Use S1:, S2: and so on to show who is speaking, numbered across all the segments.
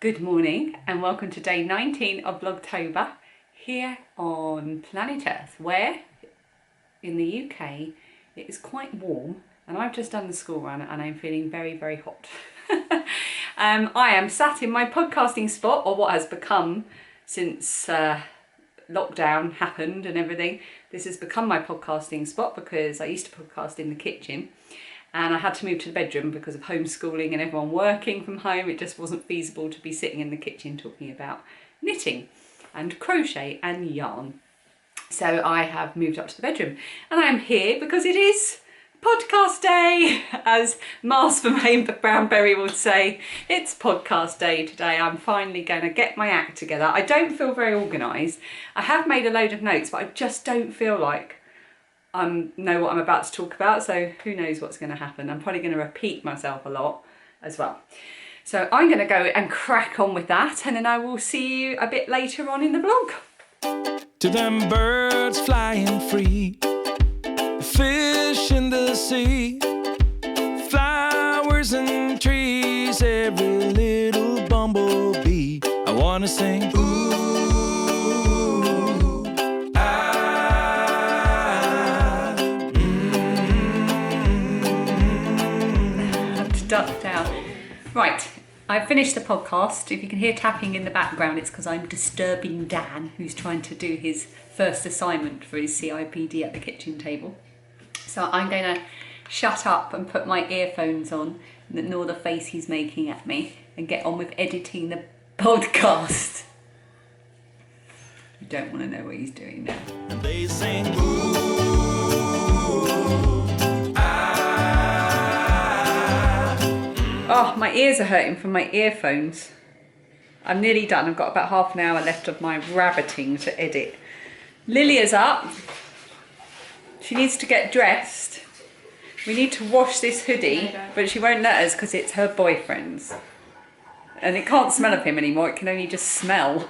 S1: Good morning and welcome to day 19 of Vlogtober here on planet Earth, where in the UK it is quite warm and I've just done the school run and I'm feeling very, very hot. I am sat in my podcasting spot, or what has become since lockdown happened and everything. This has become my podcasting spot because I used to podcast in the kitchen. And I had to move to the bedroom because of homeschooling and everyone working from home. It just wasn't feasible to be sitting in the kitchen talking about knitting and crochet and yarn. So I have moved up to the bedroom and I am here because it is podcast day, as Mars from Brownberry would say. It's podcast day today. I'm finally going to get my act together. I don't feel very organised. I have made a load of notes, but I just don't feel like know what I'm about to talk about, so who knows what's going to happen. I'm probably going to repeat myself a lot as well. So I'm going to go and crack on with that, and then I will see you a bit later on in the vlog.
S2: To them birds flying free, fish in the sea, flowers and trees, every little bumblebee. I want to sing ooh.
S1: Duck down. Right, I've finished the podcast. If you can hear tapping in the background, it's because I'm disturbing Dan, who's trying to do his first assignment for his CIPD at the kitchen table. So I'm going to shut up and put my earphones on and ignore the face he's making at me and get on with editing the podcast. You don't want to know what he's doing now.
S2: And they sing ooh.
S1: Oh, my ears are hurting from my earphones. I'm nearly done. I've got about half an hour left of my rabbiting to edit. Lilia's up. She needs to get dressed. We need to wash this hoodie, but she won't let us because it's her boyfriend's. And it can't smell of him anymore. It can only just smell.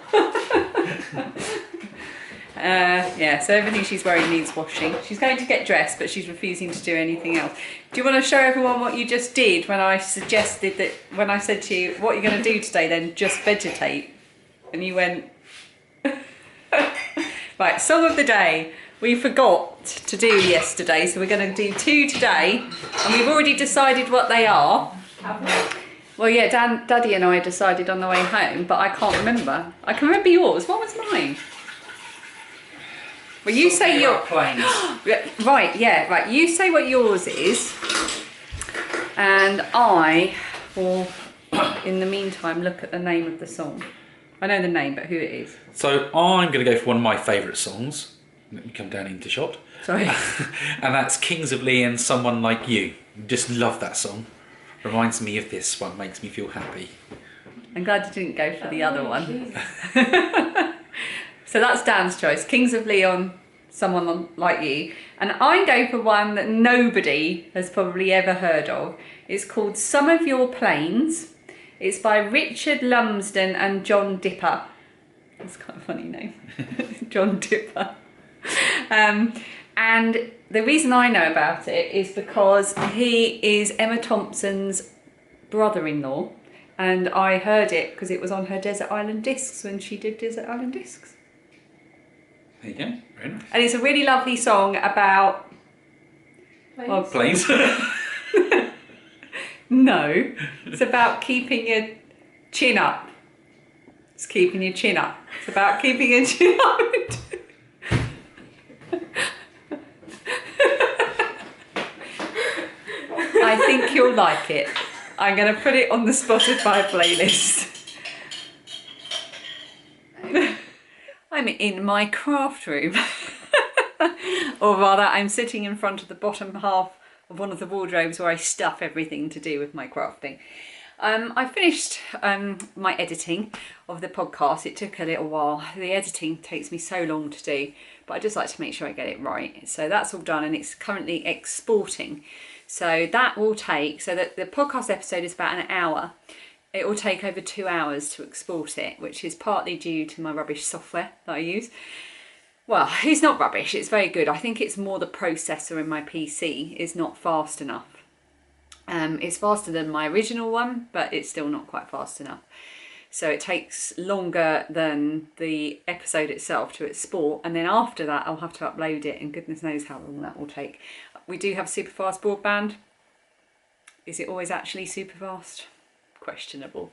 S1: Yeah, so everything she's wearing needs washing. She's going to get dressed, but she's refusing to do anything else. Do you want to show everyone what you just did when I suggested that, when I said to you, what are you going to do today then? Just vegetate. And you went... Right, song of the day. We forgot to do yesterday, so we're going to do two today. And we've already decided what they are. Well, yeah, Daddy and I decided on the way home, but I can't remember. I can remember yours. What was mine? Well, you say your
S3: planes.
S1: Right, yeah, right. You say what yours is, and I will, in the meantime, look at the name of the song. I know the name, but who it is.
S3: So I'm going to go for one of my favourite songs. Let me come down into shot.
S1: Sorry.
S3: And that's Kings of Leon, Someone Like You. Just love that song. Reminds me of this one, makes me feel happy.
S1: I'm glad you didn't go for the other one. So that's Dan's choice, Kings of Leon, Someone Like You. And I'm going for one that nobody has probably ever heard of. It's called Some of Your Plains. It's by Richard Lumsden and John Dipper. That's quite a funny name, John Dipper. And the reason I know about it is because he is Emma Thompson's brother-in-law. And I heard it because it was on her Desert Island Discs when she did Desert Island Discs.
S3: There you go, very nice.
S1: And it's a really lovely song about... Well,
S3: Planes.
S1: no, it's about keeping your chin up. It's keeping your chin up. It's about keeping your chin up. I think you'll like it. I'm going to put it on the Spotify playlist. I'm in my craft room. Or rather, I'm sitting in front of the bottom half of one of the wardrobes where I stuff everything to do with my crafting. I finished my editing of the podcast. It took a little while. The editing takes me so long to do, but I just like to make sure I get it right. So that's all done and it's currently exporting. So that will take, so that the podcast episode is about an hour. It will take over 2 hours to export it, which is partly due to my rubbish software that I use. Well, it's not rubbish, it's very good. I think it's more the processor in my PC is not fast enough. It's faster than my original one, but it's still not quite fast enough. So it takes longer than the episode itself to export, and then after that I'll have to upload it, and goodness knows how long that will take. We do have super fast broadband. Is it always actually super fast? Questionable.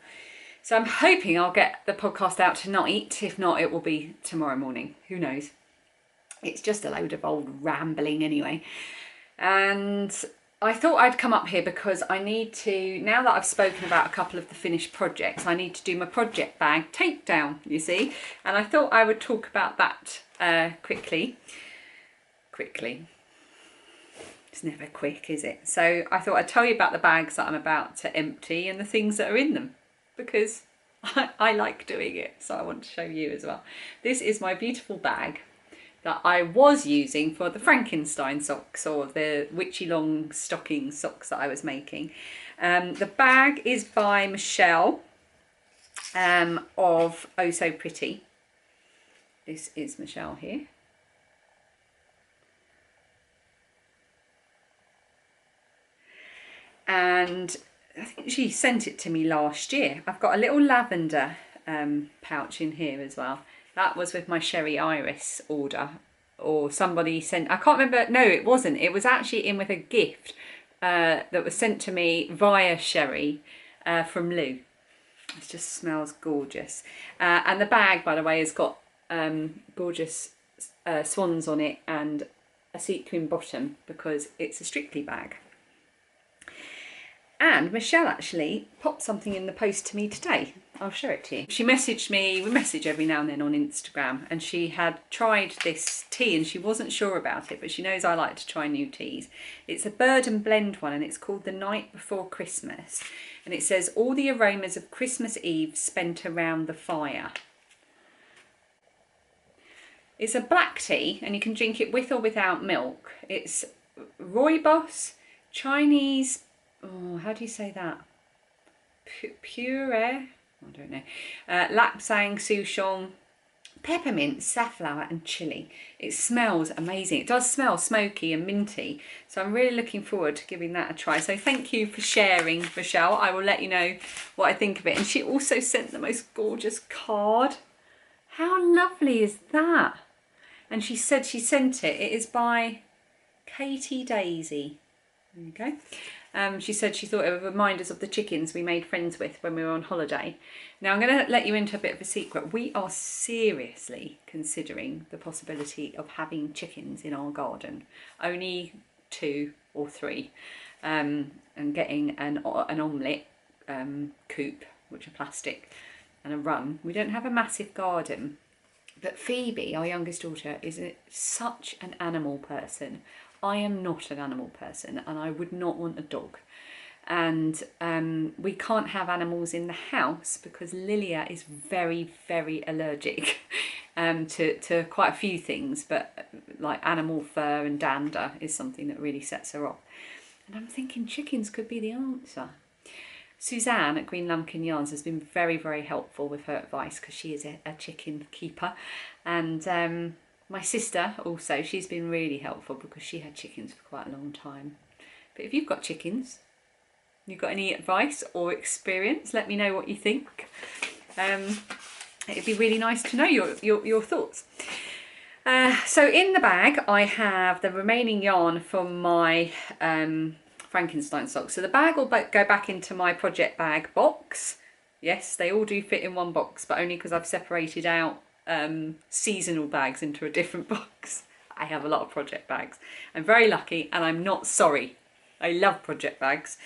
S1: So I'm hoping I'll get the podcast out tonight. If not, it will be tomorrow morning. Who knows? It's just a load of old rambling anyway. And I thought I'd come up here because I need to, now that I've spoken about a couple of the finished projects, I need to do my project bag takedown, you see. And I thought I would talk about that quickly. It's never quick, is it? So I thought I'd tell you about the bags that I'm about to empty and the things that are in them, because I like doing it, so I want to show you as well. This is my beautiful bag that I was using for the Frankenstein socks, or the witchy long stocking socks that I was making. The bag is by Michelle of Oh So Pretty. This is Michelle here. And I think she sent it to me last year. I've got a little lavender pouch in here as well. That was with my Sherry Iris order, or somebody sent, I can't remember, no it wasn't, it was actually in with a gift that was sent to me via Sherry from Lou. It just smells gorgeous. And the bag, by the way, has got gorgeous swans on it and a sequin bottom, because it's a Strictly bag. And Michelle actually popped something in the post to me today. I'll show it to you. She messaged me, we message every now and then on Instagram, and she had tried this tea and she wasn't sure about it, but she knows I like to try new teas. It's a bird and blend one, and it's called The Night Before Christmas. And it says, all the aromas of Christmas Eve spent around the fire. It's a black tea, and you can drink it with or without milk. It's rooibos, Chinese, oh, how do you say that? Puree? I don't know. Lapsang, souchong, peppermint, safflower and chilli. It smells amazing. It does smell smoky and minty. So I'm really looking forward to giving that a try. So thank you for sharing, Michelle. I will let you know what I think of it. And she also sent the most gorgeous card. How lovely is that? And she said she sent it. It is by Katie Daisy. There you go. She said she thought it would remind us of the chickens we made friends with when we were on holiday. Now I'm going to let you into a bit of a secret. We are seriously considering the possibility of having chickens in our garden. Only 2 or 3. And getting an omelette coop, which are plastic, and a run. We don't have a massive garden. But Phoebe, our youngest daughter, is such an animal person. I am not an animal person, and I would not want a dog. And we can't have animals in the house because Lilia is very, very allergic to quite a few things, but like animal fur and dander is something that really sets her off. And I'm thinking chickens could be the answer. Suzanne at Green Lumpkin Yarns has been very, very helpful with her advice, because she is a chicken keeper. And my sister also, she's been really helpful because she had chickens for quite a long time. But if you've got chickens, you've got any advice or experience, let me know what you think. It'd be really nice to know your thoughts. So in the bag I have the remaining yarn from my Frankenstein socks. So the bag will go back into my project bag box. Yes, they all do fit in one box, but only because I've separated out seasonal bags into a different box. I have a lot of project bags. I'm very lucky and I'm not sorry. I love project bags.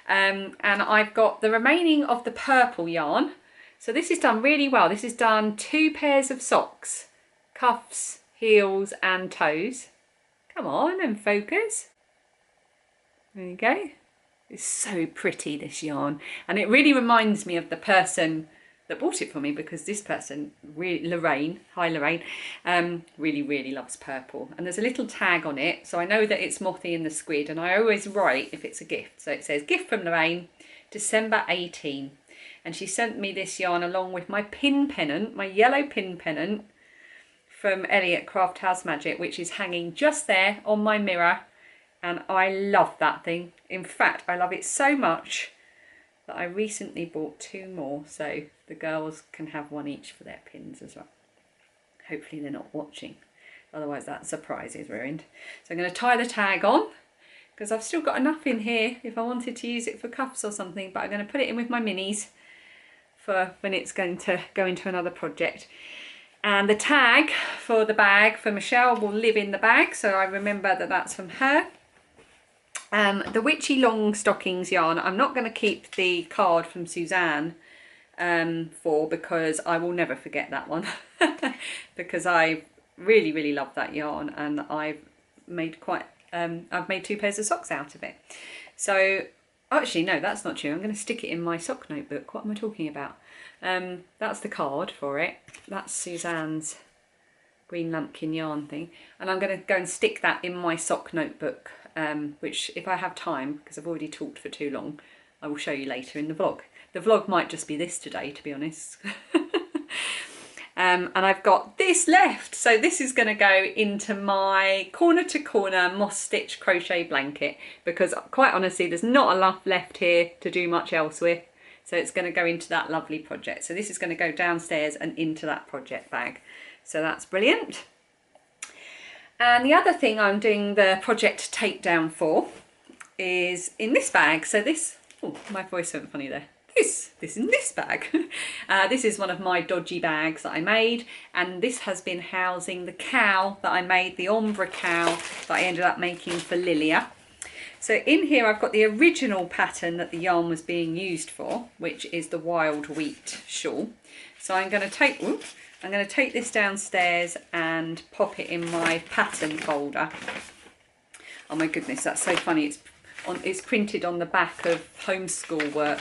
S1: And I've got the remaining of the purple yarn. So this is done really well. This is done 2 pairs of socks, cuffs, heels and toes. Come on and focus. There you go. It's so pretty, this yarn. And it really reminds me of the person that bought it for me, because this person, Lorraine, hi Lorraine, really, really loves purple. And there's a little tag on it, so I know that it's Mothy and the Squid, and I always write if it's a gift. So it says, gift from Lorraine, December 18. And she sent me this yarn along with my pin pennant, my yellow pin pennant from Elliot Craft House Magic, which is hanging just there on my mirror. And I love that thing. In fact, I love it so much but I recently bought 2 more, so the girls can have one each for their pins as well. Hopefully they're not watching, otherwise that surprise is ruined. So I'm going to tie the tag on, because I've still got enough in here if I wanted to use it for cuffs or something, but I'm going to put it in with my minis for when it's going to go into another project. And the tag for the bag for Michelle will live in the bag, so I remember that that's from her. The Witchy Long Stockings yarn, I'm not going to keep the card from Suzanne for, because I will never forget that one. Because I really love that yarn, and I've made 2 pairs of socks out of it. So actually no, that's not true. I'm going to stick it in my sock notebook. What am I talking about? That's the card for it. That's Suzanne's green lumpkin yarn thing, and I'm going to go and stick that in my sock notebook, which if I have time, because I've already talked for too long, I will show you later in the vlog. The vlog might just be this today, to be honest. And I've got this left, so this is going to go into my corner to corner moss stitch crochet blanket, because quite honestly there's not enough left here to do much else with, so it's going to go into that lovely project. So this is going to go downstairs and into that project bag, so that's brilliant. And the other thing I'm doing the project takedown for is in this bag. So this, oh, my voice went funny there. This in this bag. This is one of my dodgy bags that I made, and this has been housing the cow that I made, the ombre cow that I ended up making for Lilia. So in here I've got the original pattern that the yarn was being used for, which is the wild wheat shawl. So I'm going to take this downstairs and pop it in my pattern folder. Oh my goodness, that's so funny. It's printed on the back of homeschool work.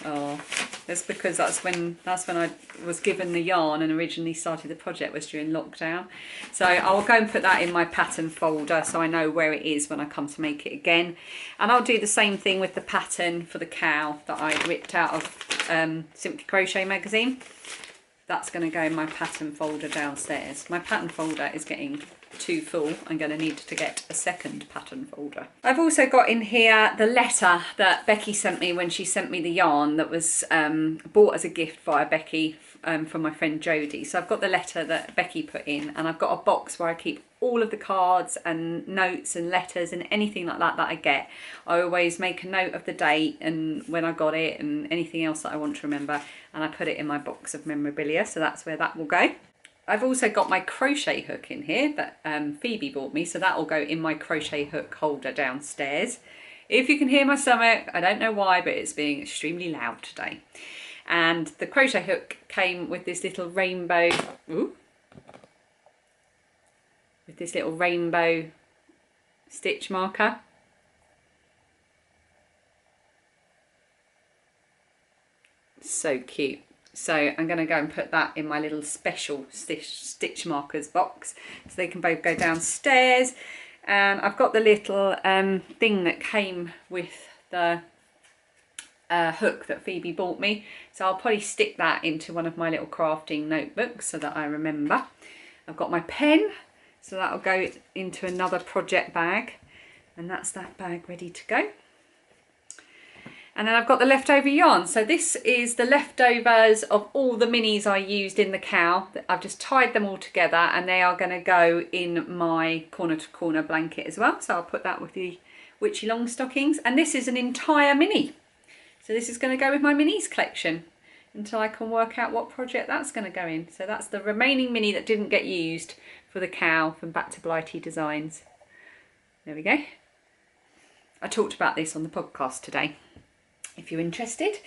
S1: Oh, that's because that's when I was given the yarn and originally started the project, was during lockdown. So I'll go and put that in my pattern folder so I know where it is when I come to make it again. And I'll do the same thing with the pattern for the cow that I ripped out of Simply Crochet magazine. That's going to go in my pattern folder downstairs. My pattern folder is getting too full. I'm going to need to get a second pattern folder. I've also got in here the letter that Becky sent me when she sent me the yarn that was bought as a gift via Becky from my friend Jodie. So I've got the letter that Becky put in, and I've got a box where I keep all of the cards and notes and letters and anything like that that I get. I always make a note of the date and when I got it and anything else that I want to remember, and I put it in my box of memorabilia, so that's where that will go. I've also got my crochet hook in here that Phoebe bought me, so that will go in my crochet hook holder downstairs. If you can hear my stomach, I don't know why, but it's being extremely loud today. And the crochet hook came with this little rainbow, stitch marker. So cute. So I'm going to go and put that in my little special stitch markers box, so they can both go downstairs. And I've got the little thing that came with the hook that Phoebe bought me, so I'll probably stick that into one of my little crafting notebooks so that I remember. I've got my pen, so that'll go into another project bag, and that's that bag ready to go. And then I've got the leftover yarn. So this is the leftovers of all the minis I used in the cow. I've just tied them all together, and they are going to go in my corner to corner blanket as well. So I'll put that with the Witchy Long Stockings. And this is an entire mini. So this is going to go with my minis collection until I can work out what project that's going to go in. So that's the remaining mini that didn't get used for the cow from Back to Blighty Designs. There we go. I talked about this on the podcast today, if you're interested.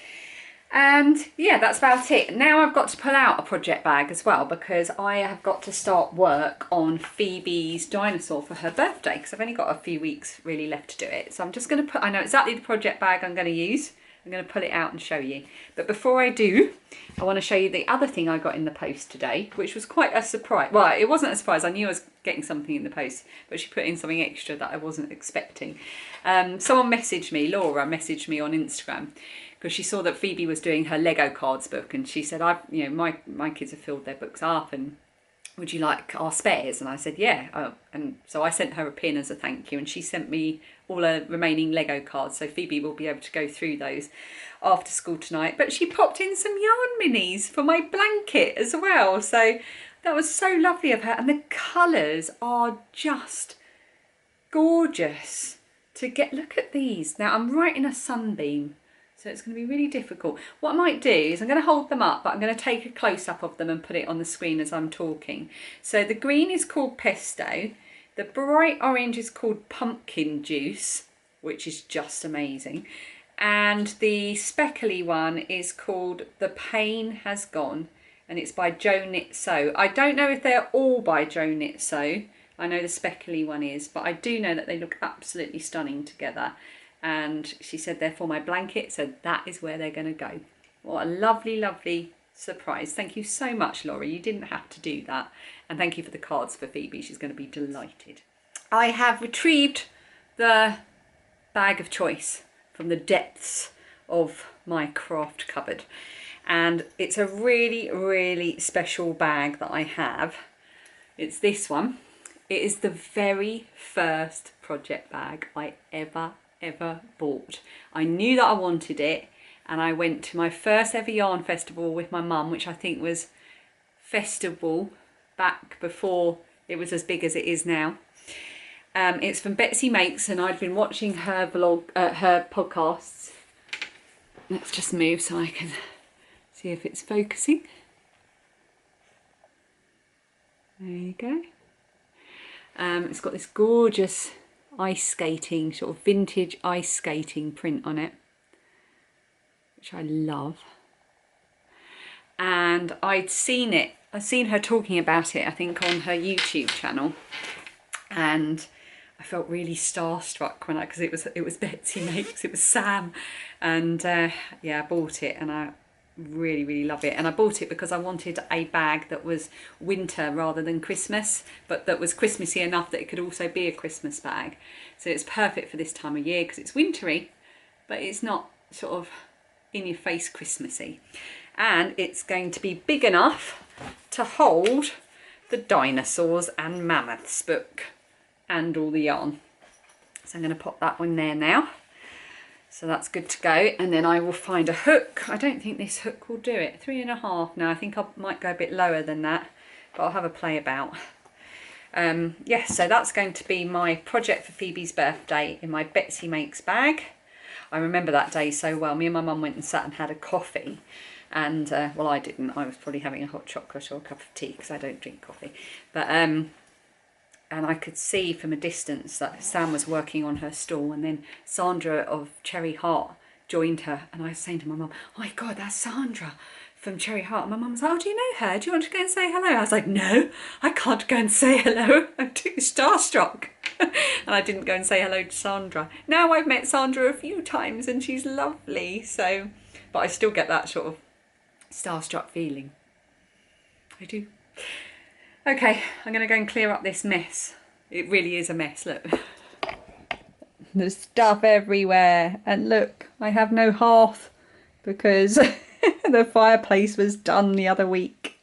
S1: And yeah, that's about it. Now I've got to pull out a project bag as well, because I have got to start work on Phoebe's dinosaur for her birthday, because I've only got a few weeks really left to do it. So I'm just going to I know exactly the project bag I'm going to use. I'm going to pull it out and show you. But before I do, I want to show you the other thing I got in the post today, which was quite a surprise. Well, it wasn't a surprise. I knew I was getting something in the post, but she put in something extra that I wasn't expecting. Someone messaged me, Laura messaged me on Instagram, because she saw that Phoebe was doing her Lego cards book, and she said, my kids have filled their books up, and would you like our spares? And I said, yeah. And so I sent her a pin as a thank you, and she sent me all her remaining Lego cards. So Phoebe will be able to go through those after school tonight. But she popped in some yarn minis for my blanket as well. So that was so lovely of her. And the colours are just gorgeous to get. Look at these. Now I'm right in a sunbeam, so it's going to be really difficult. What I might do is I'm going to hold them up, but I'm going to take a close-up of them and put it on the screen as I'm talking. So the green is called Pesto. The bright orange is called Pumpkin Juice, which is just amazing. And the speckly one is called The Pain Has Gone, and it's by Jo Knit Sew. I don't know if they're all by Jo Knit Sew. I know the speckly one is, but I do know that they look absolutely stunning together. And she said they're for my blanket, so that is where they're going to go. What a lovely, lovely surprise. Thank you so much, Laurie. You didn't have to do that. And thank you for the cards for Phoebe. She's going to be delighted. I have retrieved the bag of choice from the depths of my craft cupboard. And it's a really, really special bag that I have. It's this one. It is the very first project bag I ever bought. I knew that I wanted it, and I went to my first ever yarn festival with my mum, which I think was festival back before it was as big as it is now. It's from Betsy Makes, and I'd been watching her her podcasts. Let's just move so I can see if it's focusing. There you go. It's got this gorgeous ice skating, sort of vintage ice skating print on it, which I love. And I'd seen her talking about it, I think, on her YouTube channel, and I felt really starstruck when because it was Betsy Makes, it was Sam, and yeah, I bought it, and I really love it. And I bought it because I wanted a bag that was winter rather than Christmas, but that was Christmassy enough that it could also be a Christmas bag. So it's perfect for this time of year because it's wintry, but it's not sort of in your face Christmassy. And it's going to be big enough to hold the dinosaurs and mammoths book and all the yarn. So I'm going to pop that one there now. So that's good to go. And then I will find a hook. I don't think this hook will do it. 3.5. No, I think I might go a bit lower than that, but I'll have a play about. Yes, so that's going to be my project for Phoebe's birthday in my Betsy Makes bag. I remember that day so well. Me and my mum went and sat and had a coffee. And, well, I didn't. I was probably having a hot chocolate or a cup of tea because I don't drink coffee. But, and I could see from a distance that Sam was working on her stall, and then Sandra of Cherry Heart joined her, and I was saying to my mum, oh my God, that's Sandra from Cherry Heart. And my mum was like, oh, do you know her? Do you want to go and say hello? I was like, no, I can't go and say hello. I'm too starstruck. And I didn't go and say hello to Sandra. Now I've met Sandra a few times and she's lovely. So, but I still get that sort of starstruck feeling. I do. Okay, I'm going to go and clear up this mess. It really is a mess, look. There's stuff everywhere. And look, I have no hearth because the fireplace was done the other week.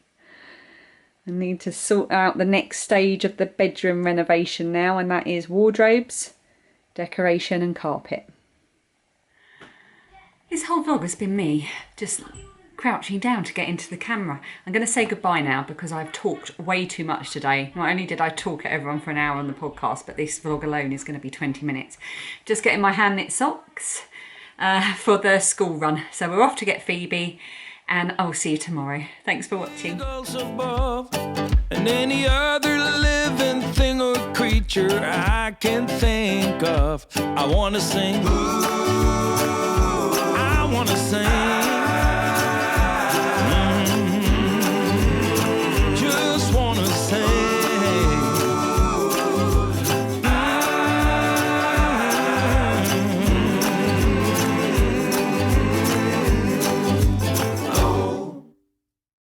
S1: I need to sort out the next stage of the bedroom renovation now, and that is wardrobes, decoration and carpet. This whole vlog has been me just crouching down to get into the camera. I'm going to say goodbye now because I've talked way too much today. Not only did I talk at everyone for an hour on the podcast, but this vlog alone is going to be 20 minutes. Just getting my hand knit socks for the school run. So we're off to get Phoebe, and I'll see you tomorrow. Thanks for watching.
S2: And any other living thing or creature I can think of, I want to sing. Ooh.